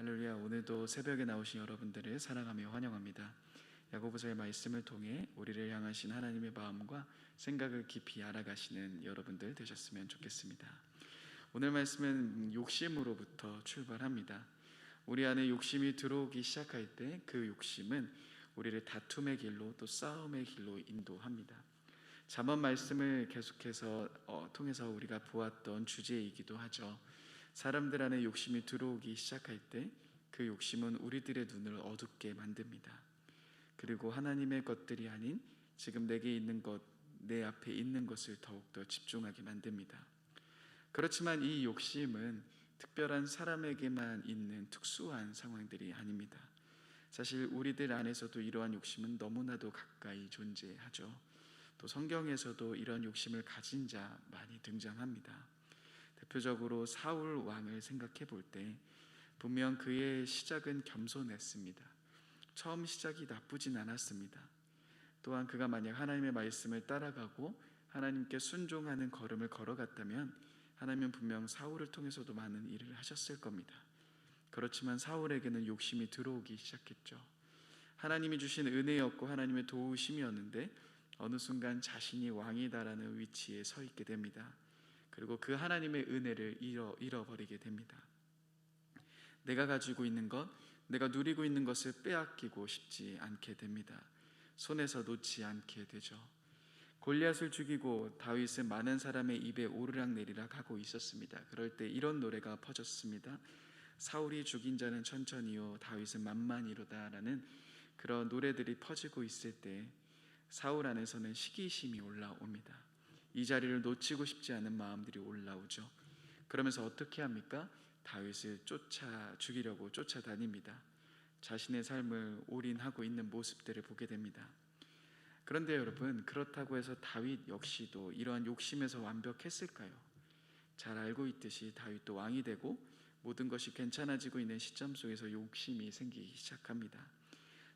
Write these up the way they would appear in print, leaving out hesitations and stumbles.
할렐루야. 오늘도 새벽에 나오신 여러분들을 사랑하며 환영합니다. 야고보서의 말씀을 통해 우리를 향하신 하나님의 마음과 생각을 깊이 알아가시는 여러분들 되셨으면 좋겠습니다. 오늘 말씀은 욕심으로부터 출발합니다. 우리 안에 욕심이 들어오기 시작할 때 그 욕심은 우리를 다툼의 길로 또 싸움의 길로 인도합니다. 잠언 말씀을 계속해서 통해서 우리가 보았던 주제이기도 하죠. 사람들 안에 욕심이 들어오기 시작할 때 그 욕심은 우리들의 눈을 어둡게 만듭니다. 그리고 하나님의 것들이 아닌 지금 내게 있는 것, 내 앞에 있는 것을 더욱더 집중하게 만듭니다. 그렇지만 이 욕심은 특별한 사람에게만 있는 특수한 상황들이 아닙니다. 사실 우리들 안에서도 이러한 욕심은 너무나도 가까이 존재하죠. 또 성경에서도 이런 욕심을 가진 자 많이 등장합니다. 대표적으로 사울 왕을 생각해 볼 때 분명 그의 시작은 겸손했습니다. 처음 시작이 나쁘진 않았습니다. 또한 그가 만약 하나님의 말씀을 따라가고 하나님께 순종하는 걸음을 걸어갔다면 하나님은 분명 사울을 통해서도 많은 일을 하셨을 겁니다. 그렇지만 사울에게는 욕심이 들어오기 시작했죠. 하나님이 주신 은혜였고 하나님의 도우심이었는데 어느 순간 자신이 왕이다라는 위치에 서 있게 됩니다. 그리고 그 하나님의 은혜를 잃어버리게 됩니다. 내가 가지고 있는 것, 내가 누리고 있는 것을 빼앗기고 싶지 않게 됩니다. 손에서 놓지 않게 되죠. 골리앗을 죽이고 다윗은 많은 사람의 입에 오르락내리락 하고 있었습니다. 그럴 때 이런 노래가 퍼졌습니다. 사울이 죽인 자는 천천히요 다윗은 만만히로다라는 그런 노래들이 퍼지고 있을 때 사울 안에서는 시기심이 올라옵니다. 이 자리를 놓치고 싶지 않은 마음들이 올라오죠. 그러면서 어떻게 합니까? 다윗을 죽이려고 쫓아다닙니다. 자신의 삶을 올인하고 있는 모습들을 보게 됩니다. 그런데 여러분, 그렇다고 해서 다윗 역시도 이러한 욕심에서 완벽했을까요? 잘 알고 있듯이 다윗도 왕이 되고 모든 것이 괜찮아지고 있는 시점 속에서 욕심이 생기기 시작합니다.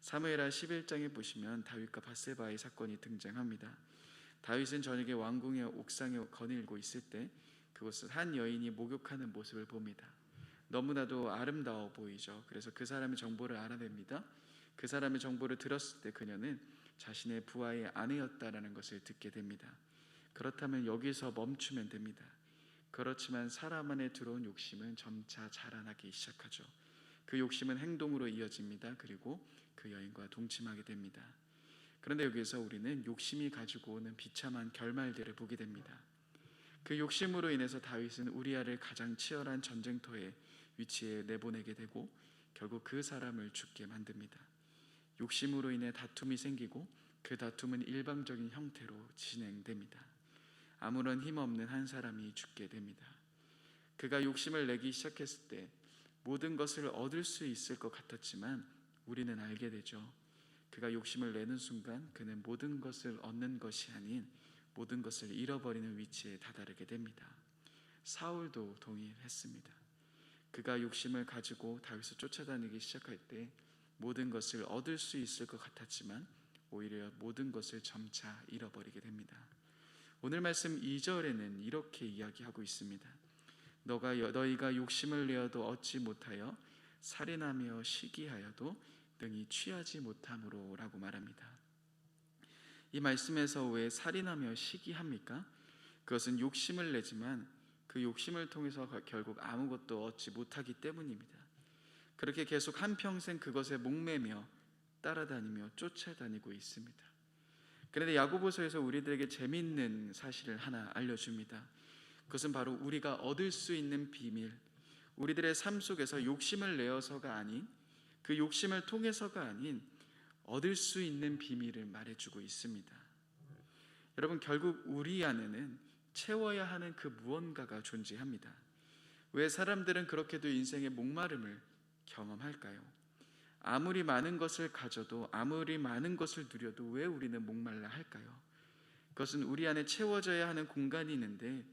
사무엘하 11장에 보시면 다윗과 밧세바의 사건이 등장합니다. 다윗은 저녁에 왕궁의 옥상에 거닐고 있을 때 그곳을 한 여인이 목욕하는 모습을 봅니다. 너무나도 아름다워 보이죠. 그래서 그 사람의 정보를 알아냅니다. 그 사람의 정보를 들었을 때 그녀는 자신의 부하의 아내였다라는 것을 듣게 됩니다. 그렇다면 여기서 멈추면 됩니다. 그렇지만 사람 안에 들어온 욕심은 점차 자라나기 시작하죠. 그 욕심은 행동으로 이어집니다. 그리고 그 여인과 동침하게 됩니다. 그런데 여기서 우리는 욕심이 가지고 오는 비참한 결말들을 보게 됩니다. 그 욕심으로 인해서 다윗은 우리아를 가장 치열한 전쟁터에 위치해 내보내게 되고 결국 그 사람을 죽게 만듭니다. 욕심으로 인해 다툼이 생기고 그 다툼은 일방적인 형태로 진행됩니다. 아무런 힘없는 한 사람이 죽게 됩니다. 그가 욕심을 내기 시작했을 때 모든 것을 얻을 수 있을 것 같았지만 우리는 알게 되죠. 그가 욕심을 내는 순간 그는 모든 것을 얻는 것이 아닌 모든 것을 잃어버리는 위치에 다다르게 됩니다. 사울도 동일했습니다. 그가 욕심을 가지고 다윗을 쫓아다니기 시작할 때 모든 것을 얻을 수 있을 것 같았지만 오히려 모든 것을 점차 잃어버리게 됩니다. 오늘 말씀 2절에는 이렇게 이야기하고 있습니다. 너희가 욕심을 내어도 얻지 못하여 살인하며 시기하여도 능히 취하지 못함으로 라고 말합니다. 이 말씀에서 왜 살인하며 시기합니까? 그것은 욕심을 내지만 그 욕심을 통해서 결국 아무것도 얻지 못하기 때문입니다. 그렇게 계속 한평생 그것에 목매며 따라다니며 쫓아다니고 있습니다. 그런데 야고보서에서 우리들에게 재미있는 사실을 하나 알려줍니다. 그것은 바로 우리가 얻을 수 있는 비밀, 우리들의 삶 속에서 욕심을 내어서가 아닌 그 욕심을 통해서가 아닌 얻을 수 있는 비밀을 말해주고 있습니다. 여러분, 결국 우리 안에는 채워야 하는 그 무언가가 존재합니다. 왜 사람들은 그렇게도 인생의 목마름을 경험할까요? 아무리 많은 것을 가져도 아무리 많은 것을 누려도 왜 우리는 목말라 할까요? 그것은 우리 안에 채워져야 하는 공간이 있는데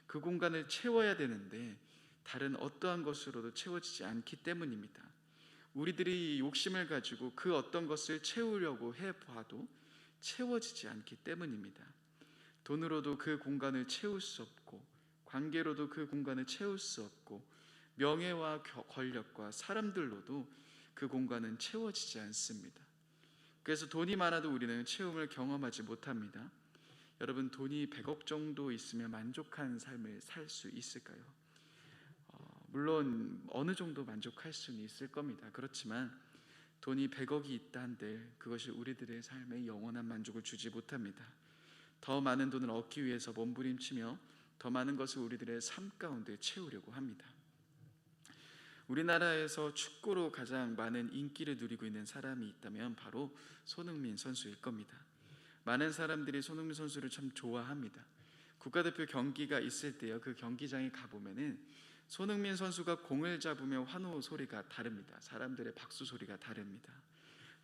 그 공간을 채워야 되는데 다른 어떠한 것으로도 채워지지 않기 때문입니다. 우리들이 욕심을 가지고 그 어떤 것을 채우려고 해봐도 채워지지 않기 때문입니다. 돈으로도 그 공간을 채울 수 없고 관계로도 그 공간을 채울 수 없고 명예와 권력과 사람들로도 그 공간은 채워지지 않습니다. 그래서 돈이 많아도 우리는 채움을 경험하지 못합니다. 여러분, 돈이 100억 정도 있으면 만족한 삶을 살 수 있을까요? 물론 어느 정도 만족할 수는 있을 겁니다. 그렇지만 돈이 100억이 있다 한들 그것이 우리들의 삶에 영원한 만족을 주지 못합니다. 더 많은 돈을 얻기 위해서 몸부림치며 더 많은 것을 우리들의 삶 가운데 채우려고 합니다. 우리나라에서 축구로 가장 많은 인기를 누리고 있는 사람이 있다면 바로 손흥민 선수일 겁니다. 많은 사람들이 손흥민 선수를 참 좋아합니다. 국가대표 경기가 있을 때요, 그 경기장에 가보면은 손흥민 선수가 공을 잡으면 환호 소리가 다릅니다. 사람들의 박수 소리가 다릅니다.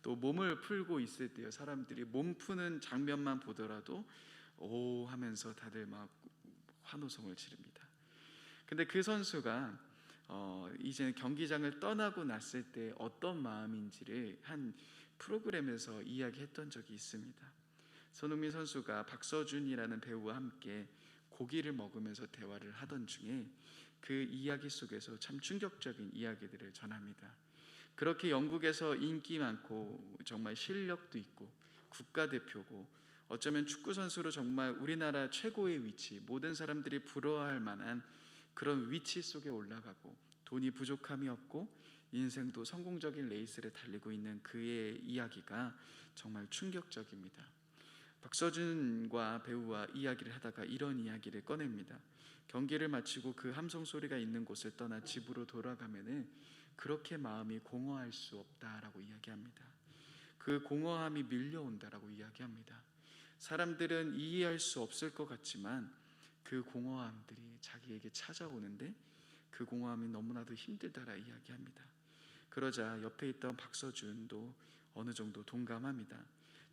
또 몸을 풀고 있을 때요, 사람들이 몸 푸는 장면만 보더라도 오 하면서 다들 막 환호성을 지릅니다. 근데 그 선수가 이제 경기장을 떠나고 났을 때 어떤 마음인지를 한 프로그램에서 이야기했던 적이 있습니다. 손흥민 선수가 박서준이라는 배우와 함께 고기를 먹으면서 대화를 하던 중에 그 이야기 속에서 참 충격적인 이야기들을 전합니다. 그렇게 영국에서 인기 많고 정말 실력도 있고 국가대표고 어쩌면 축구 선수로 정말 우리나라 최고의 위치, 모든 사람들이 부러워할 만한 그런 위치 속에 올라가고 돈이 부족함이 없고 인생도 성공적인 레이스를 달리고 있는 그의 이야기가 정말 충격적입니다. 박서준과 배우와 이야기를 하다가 이런 이야기를 꺼냅니다. 경기를 마치고 그 함성 소리가 있는 곳을 떠나 집으로 돌아가면은 그렇게 마음이 공허할 수 없다라고 이야기합니다. 그 공허함이 밀려온다라고 이야기합니다. 사람들은 이해할 수 없을 것 같지만 그 공허함들이 자기에게 찾아오는데 그 공허함이 너무나도 힘들다라 이야기합니다. 그러자 옆에 있던 박서준도 어느 정도 동감합니다.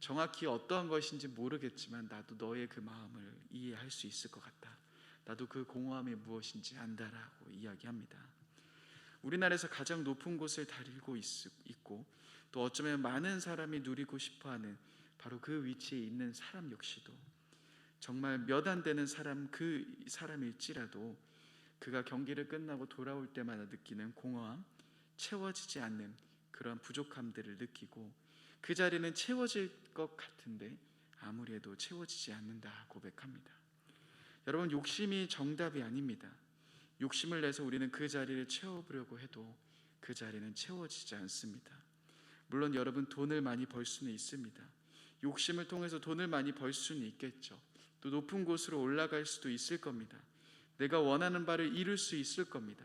정확히 어떠한 것인지 모르겠지만 나도 너의 그 마음을 이해할 수 있을 것 같다. 나도 그 공허함이 무엇인지 안다라고 이야기합니다. 우리나라에서 가장 높은 곳을 달리고 있고 또 어쩌면 많은 사람이 누리고 싶어하는 바로 그 위치에 있는 사람 역시도 정말 몇 안 되는 사람, 그 사람일지라도 그가 경기를 끝나고 돌아올 때마다 느끼는 공허함, 채워지지 않는 그런 부족함들을 느끼고 그 자리는 채워질 것 같은데 아무리 해도 채워지지 않는다 고백합니다. 여러분, 욕심이 정답이 아닙니다. 욕심을 내서 우리는 그 자리를 채워보려고 해도 그 자리는 채워지지 않습니다. 물론 여러분, 돈을 많이 벌 수는 있습니다. 욕심을 통해서 돈을 많이 벌 수는 있겠죠. 또 높은 곳으로 올라갈 수도 있을 겁니다. 내가 원하는 바를 이룰 수 있을 겁니다.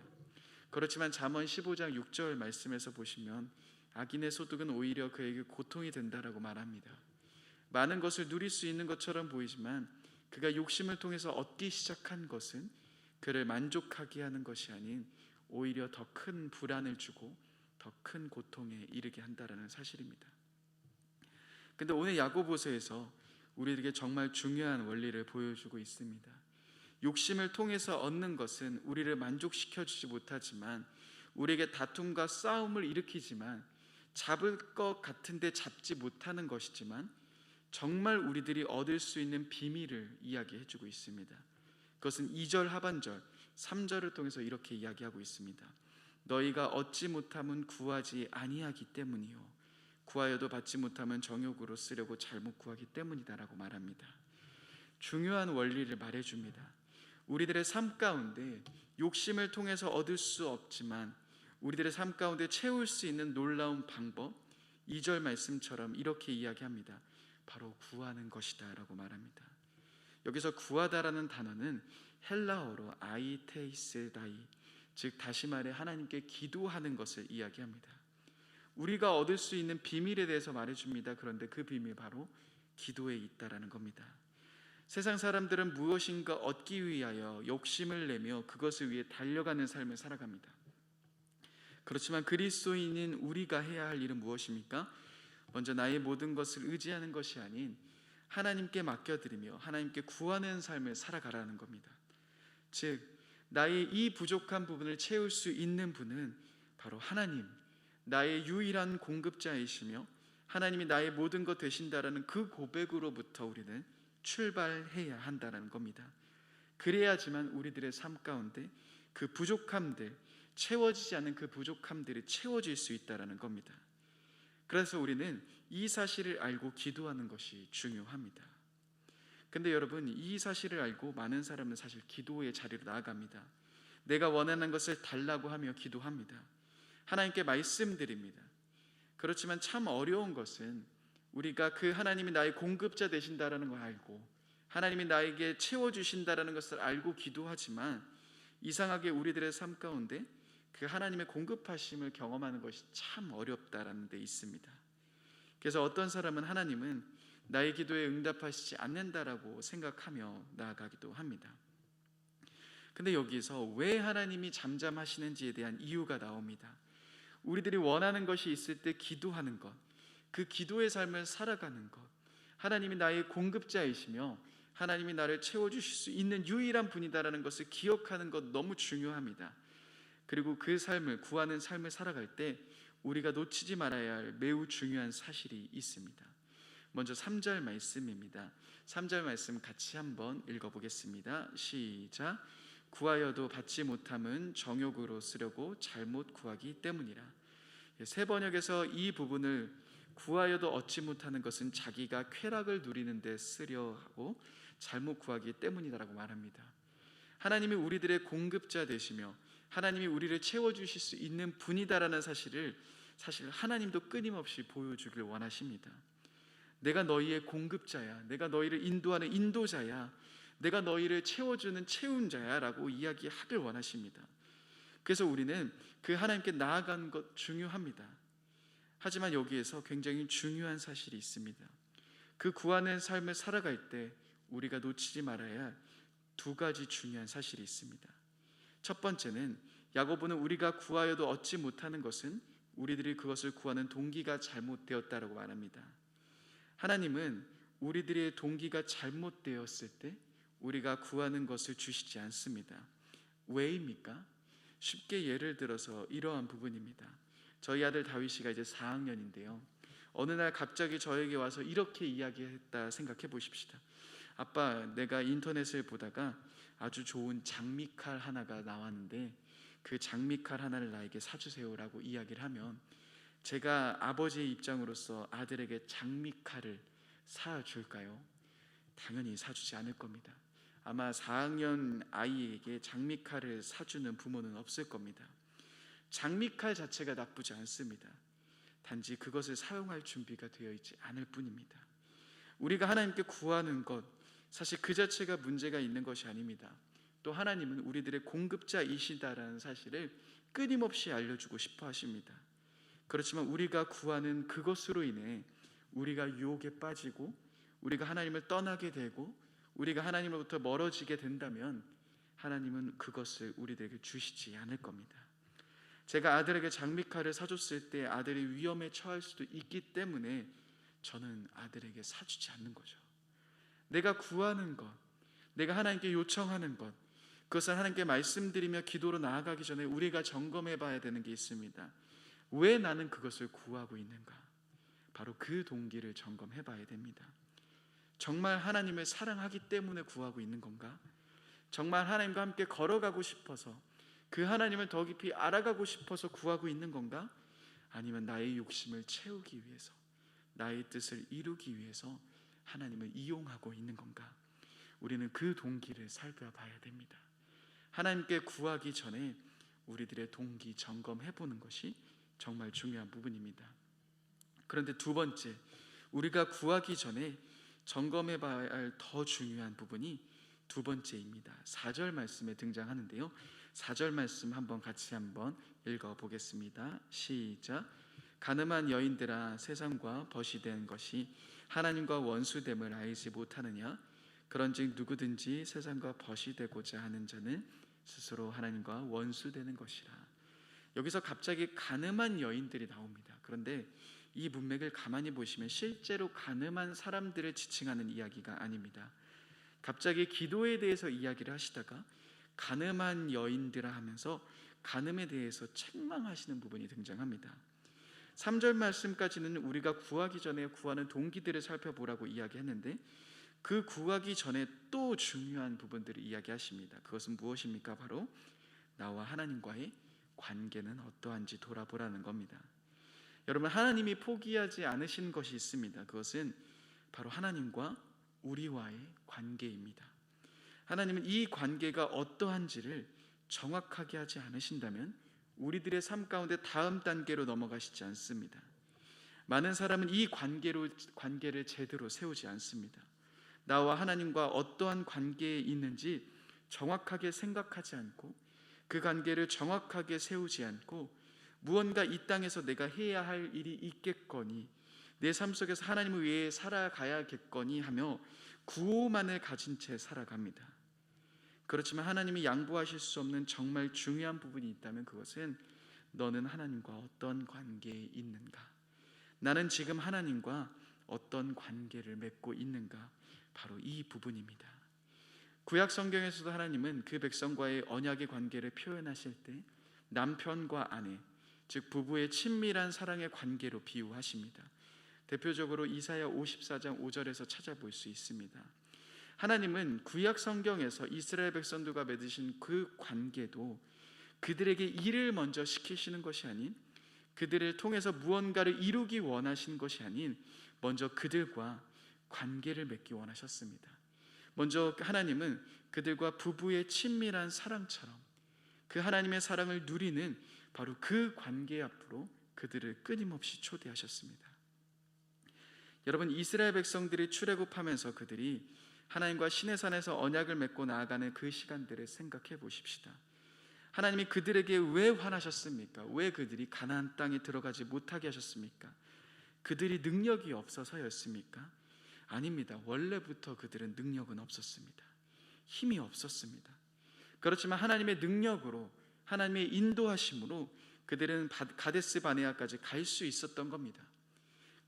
그렇지만 잠언 15장 6절 말씀에서 보시면 악인의 소득은 오히려 그에게 고통이 된다라고 말합니다. 많은 것을 누릴 수 있는 것처럼 보이지만 그가 욕심을 통해서 얻기 시작한 것은 그를 만족하게 하는 것이 아닌 오히려 더 큰 불안을 주고 더 큰 고통에 이르게 한다라는 사실입니다. 근데 오늘 야고보서에서 우리에게 정말 중요한 원리를 보여주고 있습니다. 욕심을 통해서 얻는 것은 우리를 만족시켜주지 못하지만 우리에게 다툼과 싸움을 일으키지만 잡을 것 같은데 잡지 못하는 것이지만 정말 우리들이 얻을 수 있는 비밀을 이야기해주고 있습니다. 그것은 2절 하반절 3절을 통해서 이렇게 이야기하고 있습니다. 너희가 얻지 못함은 구하지 아니하기 때문이요 구하여도 받지 못하면 정욕으로 쓰려고 잘못 구하기 때문이다라고 말합니다. 중요한 원리를 말해줍니다. 우리들의 삶 가운데 욕심을 통해서 얻을 수 없지만 우리들의 삶 가운데 채울 수 있는 놀라운 방법, 2절 말씀처럼 이렇게 이야기합니다. 바로 구하는 것이다 라고 말합니다. 여기서 구하다라는 단어는 헬라어로 아이테이스다이, 즉 다시 말해 하나님께 기도하는 것을 이야기합니다. 우리가 얻을 수 있는 비밀에 대해서 말해줍니다. 그런데 그 비밀 바로 기도에 있다라는 겁니다. 세상 사람들은 무엇인가 얻기 위하여 욕심을 내며 그것을 위해 달려가는 삶을 살아갑니다. 그렇지만 그리스도인인 우리가 해야 할 일은 무엇입니까? 먼저 나의 모든 것을 의지하는 것이 아닌 하나님께 맡겨드리며 하나님께 구하는 삶을 살아가라는 겁니다. 즉 나의 이 부족한 부분을 채울 수 있는 분은 바로 하나님, 나의 유일한 공급자이시며 하나님이 나의 모든 것 되신다라는 그 고백으로부터 우리는 출발해야 한다는 겁니다. 그래야지만 우리들의 삶 가운데 그 부족함들, 채워지지 않는 그 부족함들이 채워질 수 있다라는 겁니다. 그래서 우리는 이 사실을 알고 기도하는 것이 중요합니다. 근데 여러분, 이 사실을 알고 많은 사람은 사실 기도의 자리로 나아갑니다. 내가 원하는 것을 달라고 하며 기도합니다. 하나님께 말씀드립니다. 그렇지만 참 어려운 것은 우리가 그 하나님이 나의 공급자 되신다라는 걸 알고 하나님이 나에게 채워주신다라는 것을 알고 기도하지만 이상하게 우리들의 삶 가운데 그 하나님의 공급하심을 경험하는 것이 참 어렵다라는 데 있습니다. 그래서 어떤 사람은 하나님은 나의 기도에 응답하시지 않는다라고 생각하며 나아가기도 합니다. 근데 여기서 왜 하나님이 잠잠하시는지에 대한 이유가 나옵니다. 우리들이 원하는 것이 있을 때 기도하는 것, 그 기도의 삶을 살아가는 것, 하나님이 나의 공급자이시며 하나님이 나를 채워주실 수 있는 유일한 분이다라는 것을 기억하는 것 너무 중요합니다. 그리고 그 삶을 구하는 삶을 살아갈 때 우리가 놓치지 말아야 할 매우 중요한 사실이 있습니다. 먼저 3절 말씀입니다. 3절 말씀 같이 한번 읽어보겠습니다. 시작. 구하여도 받지 못함은 정욕으로 쓰려고 잘못 구하기 때문이라. 새 번역에서 이 부분을 구하여도 얻지 못하는 것은 자기가 쾌락을 누리는 데 쓰려 하고 잘못 구하기 때문이다라고 말합니다. 하나님이 우리들의 공급자 되시며 하나님이 우리를 채워주실 수 있는 분이다라는 사실을 사실 하나님도 끊임없이 보여주길 원하십니다. 내가 너희의 공급자야, 내가 너희를 인도하는 인도자야, 내가 너희를 채워주는 채운자야 라고 이야기하길 원하십니다. 그래서 우리는 그 하나님께 나아가는 것 중요합니다. 하지만 여기에서 굉장히 중요한 사실이 있습니다. 그 구하는 삶을 살아갈 때 우리가 놓치지 말아야 할 두 가지 중요한 사실이 있습니다. 첫 번째는 야고보는 우리가 구하여도 얻지 못하는 것은 우리들이 그것을 구하는 동기가 잘못되었다라고 말합니다. 하나님은 우리들의 동기가 잘못되었을 때 우리가 구하는 것을 주시지 않습니다. 왜입니까? 쉽게 예를 들어서 이러한 부분입니다. 저희 아들 다윗이가 이제 4학년인데요. 어느 날 갑자기 저에게 와서 이렇게 이야기했다 생각해 보십시다. 아빠, 내가 인터넷을 보다가 아주 좋은 장미칼 하나가 나왔는데 그 장미칼 하나를 나에게 사주세요라고 이야기를 하면 제가 아버지의 입장으로서 아들에게 장미칼을 사줄까요? 당연히 사주지 않을 겁니다. 아마 4학년 아이에게 장미칼을 사주는 부모는 없을 겁니다. 장미칼 자체가 나쁘지 않습니다. 단지 그것을 사용할 준비가 되어 있지 않을 뿐입니다. 우리가 하나님께 구하는 것, 사실 그 자체가 문제가 있는 것이 아닙니다. 또 하나님은 우리들의 공급자이시다라는 사실을 끊임없이 알려주고 싶어 하십니다. 그렇지만 우리가 구하는 그것으로 인해 우리가 유혹에 빠지고 우리가 하나님을 떠나게 되고 우리가 하나님으로부터 멀어지게 된다면 하나님은 그것을 우리들에게 주시지 않을 겁니다. 제가 아들에게 장미칼을 사줬을 때 아들이 위험에 처할 수도 있기 때문에 저는 아들에게 사주지 않는 거죠. 내가 구하는 것, 내가 하나님께 요청하는 것, 그것을 하나님께 말씀드리며 기도로 나아가기 전에 우리가 점검해 봐야 되는 게 있습니다. 왜 나는 그것을 구하고 있는가? 바로 그 동기를 점검해 봐야 됩니다. 정말 하나님을 사랑하기 때문에 구하고 있는 건가? 정말 하나님과 함께 걸어가고 싶어서 그 하나님을 더 깊이 알아가고 싶어서 구하고 있는 건가? 아니면 나의 욕심을 채우기 위해서, 나의 뜻을 이루기 위해서 하나님을 이용하고 있는 건가? 우리는 그 동기를 살펴봐야 됩니다. 하나님께 구하기 전에 우리들의 동기 점검해 보는 것이 정말 중요한 부분입니다. 그런데 두 번째, 우리가 구하기 전에 점검해 봐야 할 더 중요한 부분이 두 번째입니다. 4절 말씀에 등장하는데요. 4절 말씀 같이 한번 읽어보겠습니다. 시작. 가늠한 여인들아, 세상과 벗이 된 것이 하나님과 원수됨을 알지 못하느냐? 그런즉 누구든지 세상과 벗이 되고자 하는 자는 스스로 하나님과 원수되는 것이라. 여기서 갑자기 가늠한 여인들이 나옵니다. 그런데 이 문맥을 가만히 보시면 실제로 가늠한 사람들을 지칭하는 이야기가 아닙니다. 갑자기 기도에 대해서 이야기를 하시다가 가늠한 여인들아 하면서 가늠에 대해서 책망하시는 부분이 등장합니다. 3절 말씀까지는 우리가 구하기 전에 구하는 동기들을 살펴보라고 이야기했는데 그 구하기 전에 또 중요한 부분들을 이야기하십니다. 그것은 무엇입니까? 바로 나와 하나님과의 관계는 어떠한지 돌아보라는 겁니다. 여러분, 하나님이 포기하지 않으신 것이 있습니다. 그것은 바로 하나님과 우리와의 관계입니다. 하나님은 이 관계가 어떠한지를 정확하게 하지 않으신다면 우리들의 삶 가운데 다음 단계로 넘어가시지 않습니다. 많은 사람은 이 관계를 제대로 세우지 않습니다. 나와 하나님과 어떠한 관계에 있는지 정확하게 생각하지 않고 그 관계를 정확하게 세우지 않고 무언가 이 땅에서 내가 해야 할 일이 있겠거니 내 삶 속에서 하나님을 위해 살아가야겠거니 하며 구호만을 가진 채 살아갑니다. 그렇지만 하나님이 양보하실 수 없는 정말 중요한 부분이 있다면 그것은 너는 하나님과 어떤 관계에 있는가? 나는 지금 하나님과 어떤 관계를 맺고 있는가? 바로 이 부분입니다. 구약 성경에서도 하나님은 그 백성과의 언약의 관계를 표현하실 때 남편과 아내, 즉 부부의 친밀한 사랑의 관계로 비유하십니다. 대표적으로 이사야 54장 5절에서 찾아볼 수 있습니다. 하나님은 구약 성경에서 이스라엘 백성들과 맺으신 그 관계도 그들에게 일을 먼저 시키시는 것이 아닌, 그들을 통해서 무언가를 이루기 원하시는 것이 아닌 먼저 그들과 관계를 맺기 원하셨습니다. 먼저 하나님은 그들과 부부의 친밀한 사랑처럼 그 하나님의 사랑을 누리는 바로 그 관계 앞으로 그들을 끊임없이 초대하셨습니다. 여러분, 이스라엘 백성들이 출애굽하면서 그들이 하나님과 시내산에서 언약을 맺고 나아가는 그 시간들을 생각해 보십시다. 하나님이 그들에게 왜 화나셨습니까? 왜 그들이 가나안 땅에 들어가지 못하게 하셨습니까? 그들이 능력이 없어서였습니까? 아닙니다. 원래부터 그들은 능력은 없었습니다. 힘이 없었습니다. 그렇지만 하나님의 능력으로, 하나님의 인도하심으로 그들은 가데스 바네아까지 갈 수 있었던 겁니다.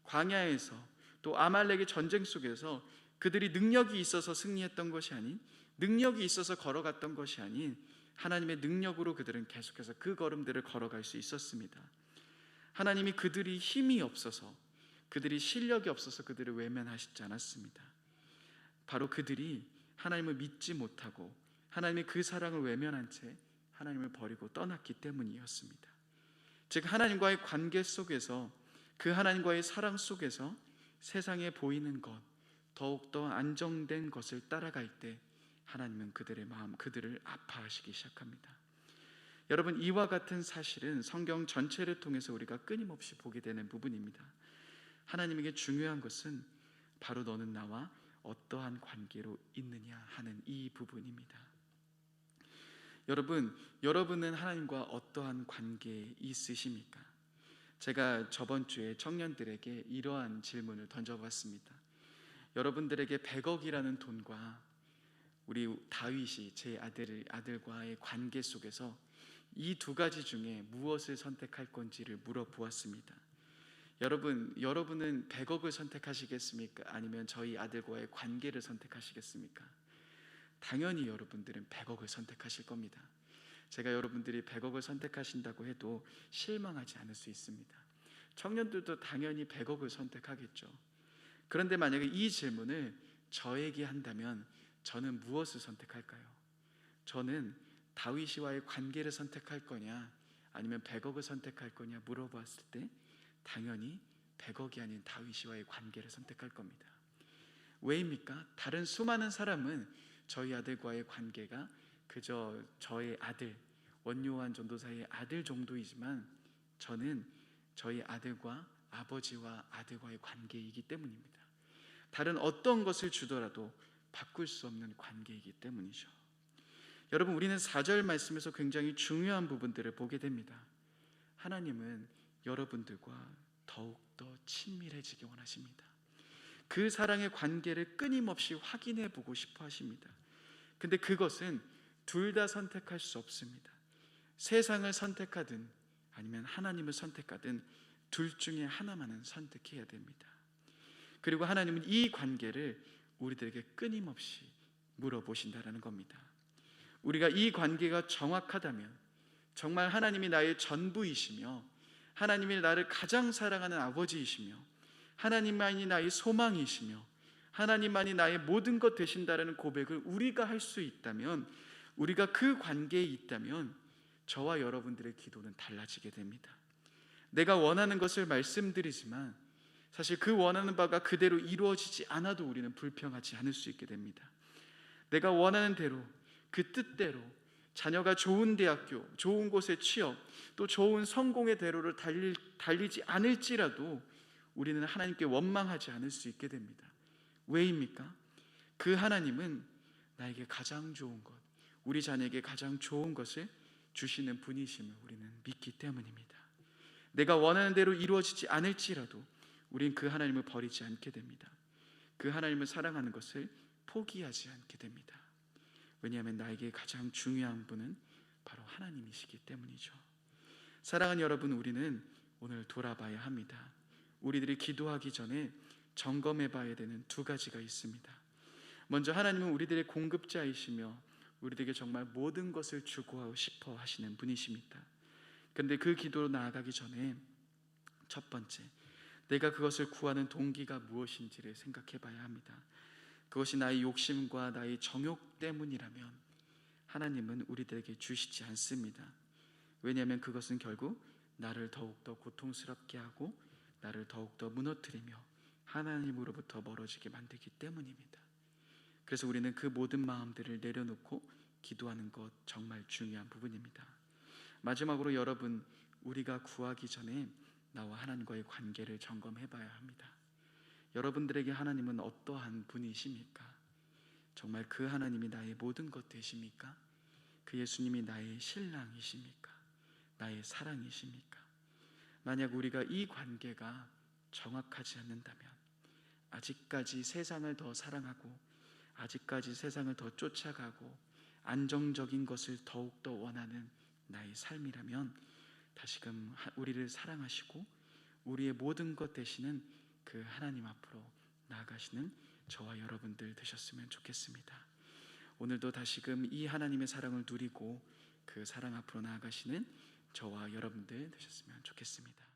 광야에서 또 아말렉의 전쟁 속에서 그들이 능력이 있어서 승리했던 것이 아닌, 능력이 있어서 걸어갔던 것이 아닌 하나님의 능력으로 그들은 계속해서 그 걸음들을 걸어갈 수 있었습니다. 하나님이 그들이 힘이 없어서, 그들이 실력이 없어서 그들을 외면하시지 않았습니다. 바로 그들이 하나님을 믿지 못하고 하나님의 그 사랑을 외면한 채 하나님을 버리고 떠났기 때문이었습니다. 즉 하나님과의 관계 속에서, 그 하나님과의 사랑 속에서 세상에 보이는 것, 더욱더 안정된 것을 따라갈 때 하나님은 그들의 마음, 그들을 아파하시기 시작합니다. 여러분, 이와 같은 사실은 성경 전체를 통해서 우리가 끊임없이 보게 되는 부분입니다. 하나님에게 중요한 것은 바로 너는 나와 어떠한 관계로 있느냐 하는 이 부분입니다. 여러분은 하나님과 어떠한 관계에 있으십니까? 제가 저번 주에 청년들에게 이러한 질문을 던져봤습니다. 여러분들에게 100억이라는 돈과 우리 다윗이 제 아들과의 관계 속에서 이 두 가지 중에 무엇을 선택할 건지를 물어보았습니다. 여러분은 100억을 선택하시겠습니까? 아니면 저희 아들과의 관계를 선택하시겠습니까? 당연히 여러분들은 100억을 선택하실 겁니다. 제가 여러분들이 100억을 선택하신다고 해도 실망하지 않을 수 있습니다. 청년들도 당연히 100억을 선택하겠죠. 그런데 만약에 이 질문을 저에게 한다면 저는 무엇을 선택할까요? 저는 다윗이와의 관계를 선택할 거냐 아니면 100억을 선택할 거냐 물어봤을 때 당연히 100억이 아닌 다윗이와의 관계를 선택할 겁니다. 왜입니까? 다른 수많은 사람은 저희 아들과의 관계가 그저 저의 아들, 원요한 전도사의 아들 정도이지만 저는 저희 아들과 아버지와 아들과의 관계이기 때문입니다. 다른 어떤 것을 주더라도 바꿀 수 없는 관계이기 때문이죠. 여러분, 우리는 4절 말씀에서 굉장히 중요한 부분들을 보게 됩니다. 하나님은 여러분들과 더욱더 친밀해지기 원하십니다. 그 사랑의 관계를 끊임없이 확인해 보고 싶어 하십니다. 근데 그것은 둘 다 선택할 수 없습니다. 세상을 선택하든 아니면 하나님을 선택하든 둘 중에 하나만은 선택해야 됩니다. 그리고 하나님은 이 관계를 우리들에게 끊임없이 물어보신다라는 겁니다. 우리가 이 관계가 정확하다면, 정말 하나님이 나의 전부이시며 하나님이 나를 가장 사랑하는 아버지이시며 하나님만이 나의 소망이시며 하나님만이 나의 모든 것 되신다라는 고백을 우리가 할 수 있다면, 우리가 그 관계에 있다면 저와 여러분들의 기도는 달라지게 됩니다. 내가 원하는 것을 말씀드리지만 사실 그 원하는 바가 그대로 이루어지지 않아도 우리는 불평하지 않을 수 있게 됩니다. 내가 원하는 대로, 그 뜻대로 자녀가 좋은 대학교, 좋은 곳에 취업, 또 좋은 성공의 대로를 달리지 않을지라도 우리는 하나님께 원망하지 않을 수 있게 됩니다. 왜입니까? 그 하나님은 나에게 가장 좋은 것, 우리 자녀에게 가장 좋은 것을 주시는 분이심을 우리는 믿기 때문입니다. 내가 원하는 대로 이루어지지 않을지라도 우린 그 하나님을 버리지 않게 됩니다. 그 하나님을 사랑하는 것을 포기하지 않게 됩니다. 왜냐하면 나에게 가장 중요한 분은 바로 하나님이시기 때문이죠. 사랑하는 여러분, 우리는 오늘 돌아봐야 합니다. 우리들이 기도하기 전에 점검해 봐야 되는 두 가지가 있습니다. 먼저 하나님은 우리들의 공급자이시며 우리들에게 정말 모든 것을 주고 싶어 하시는 분이십니다. 그런데 그 기도로 나아가기 전에 첫 번째, 내가 그것을 구하는 동기가 무엇인지를 생각해 봐야 합니다. 그것이 나의 욕심과 나의 정욕 때문이라면 하나님은 우리들에게 주시지 않습니다. 왜냐하면 그것은 결국 나를 더욱더 고통스럽게 하고 나를 더욱더 무너뜨리며 하나님으로부터 멀어지게 만들기 때문입니다. 그래서 우리는 그 모든 마음들을 내려놓고 기도하는 것 정말 중요한 부분입니다. 마지막으로 여러분, 우리가 구하기 전에 나와 하나님과의 관계를 점검해 봐야 합니다. 여러분들에게 하나님은 어떠한 분이십니까? 정말 그 하나님이 나의 모든 것 되십니까? 그 예수님이 나의 신랑이십니까? 나의 사랑이십니까? 만약 우리가 이 관계가 정확하지 않는다면 아직까지 세상을 더 사랑하고 아직까지 세상을 더 쫓아가고 안정적인 것을 더욱더 원하는 나의 삶이라면 다시금 우리를 사랑하시고 우리의 모든 것 되시는 그 하나님 앞으로 나아가시는 저와 여러분들 되셨으면 좋겠습니다. 오늘도 다시금 이 하나님의 사랑을 누리고 그 사랑 앞으로 나아가시는 저와 여러분들 되셨으면 좋겠습니다.